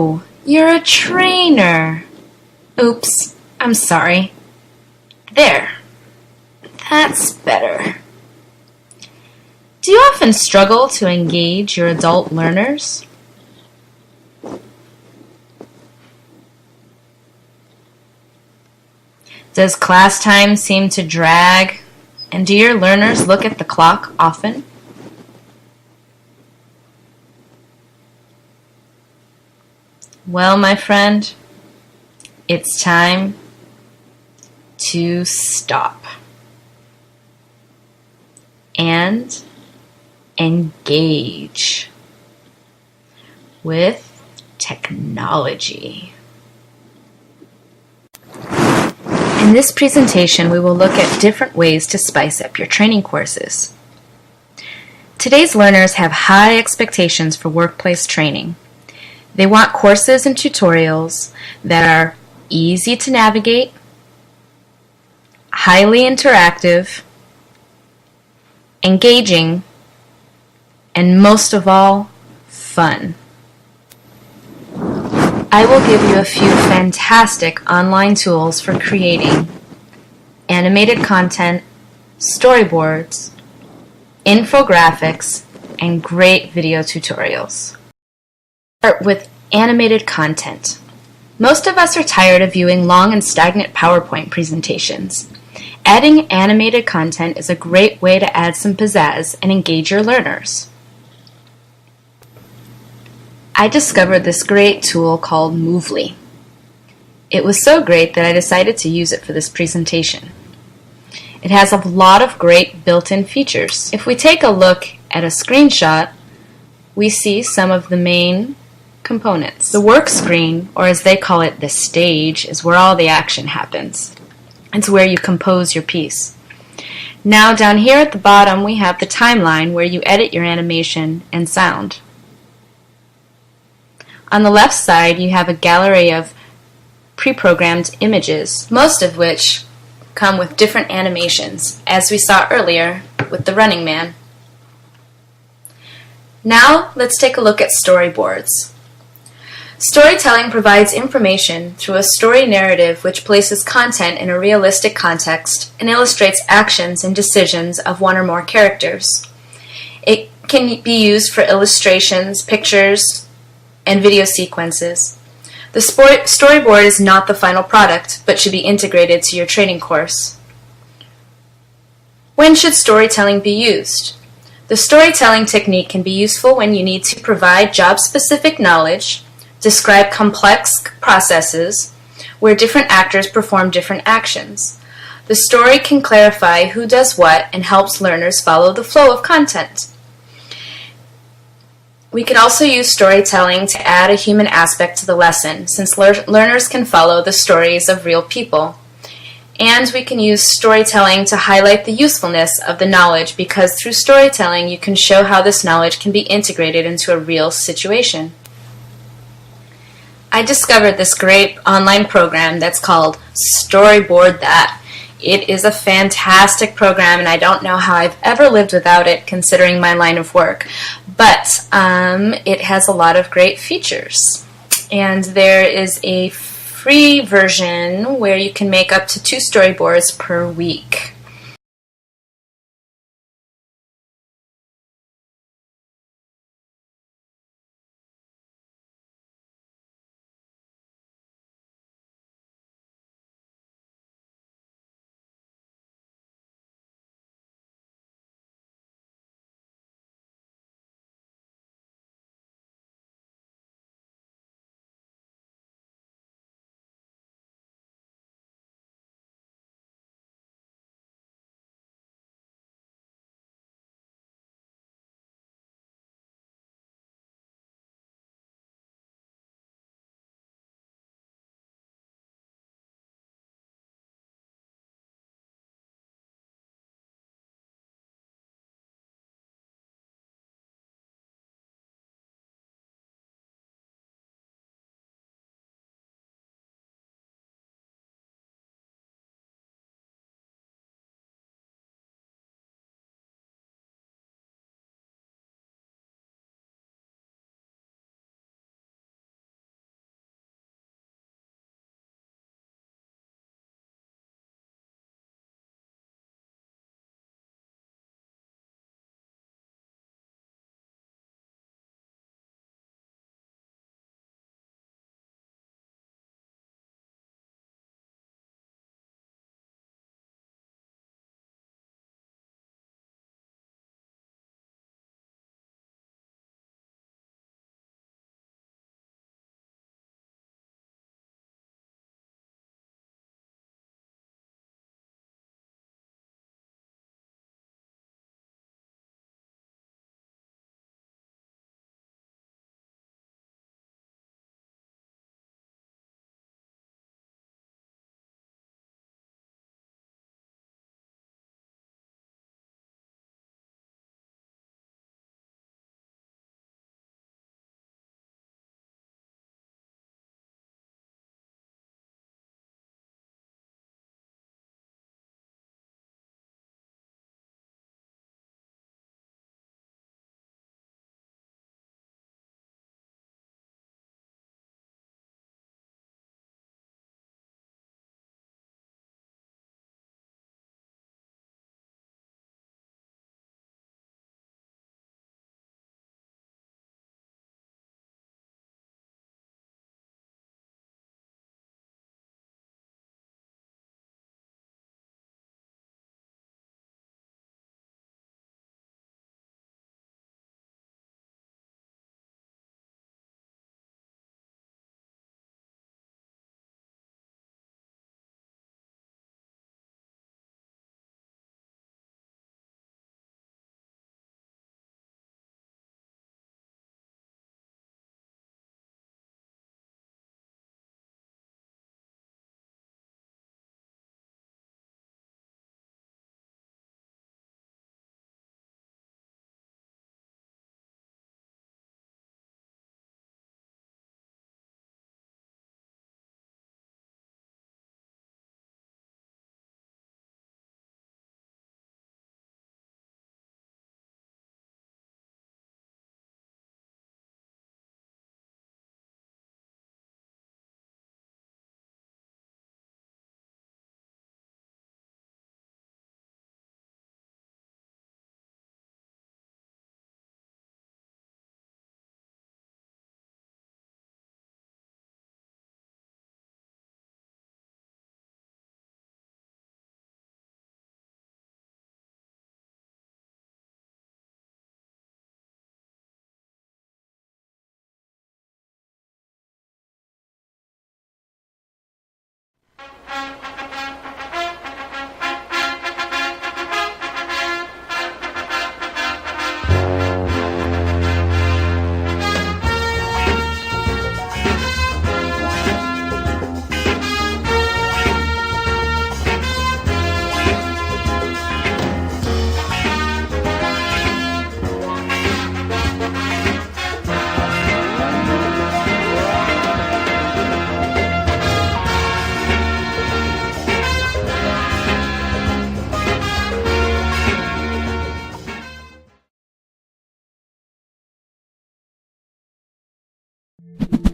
Oh, you're a trainer. Oops, I'm sorry. There. That's better. Do you often struggle to engage your adult learners? Does class time seem to drag? And do your learners look at the clock often? Well, my friend, it's time to stop and engage with technology. In this presentation, we will look at different ways to spice up your training courses. Today's learners have high expectations for workplace training. They want courses and tutorials that are easy to navigate, highly interactive, engaging, and most of all, fun. I will give you a few fantastic online tools for creating animated content, storyboards, infographics, and great video tutorials. Start with animated content. Most of us are tired of viewing long and stagnant PowerPoint presentations. Adding animated content is a great way to add some pizzazz and engage your learners. I discovered this great tool called Moovly. It was so great that I decided to use it for this presentation. It has a lot of great built-in features. If we take a look at a screenshot, we see some of the main components. The work screen, or as they call it, the stage, is where all the action happens. It's where you compose your piece. Now down here at the bottom we have the timeline where you edit your animation and sound. On the left side you have a gallery of pre-programmed images, most of which come with different animations, as we saw earlier with the Running Man. Now let's take a look at storyboards. Storytelling provides information through a story narrative which places content in a realistic context and illustrates actions and decisions of one or more characters. It can be used for illustrations, pictures, and video sequences. The storyboard is not the final product, but should be integrated to your training course. When should storytelling be used? The storytelling technique can be useful when you need to provide job-specific knowledge, describe complex processes where different actors perform different actions. The story can clarify who does what and helps learners follow the flow of content. We can also use storytelling to add a human aspect to the lesson, since learners can follow the stories of real people. And we can use storytelling to highlight the usefulness of the knowledge, because through storytelling you can show how this knowledge can be integrated into a real situation. I discovered this great online program that's called Storyboard That. It is a fantastic program, and I don't know how I've ever lived without it considering my line of work. But it has a lot of great features. And there is a free version where you can make up to 2 storyboards per week. you.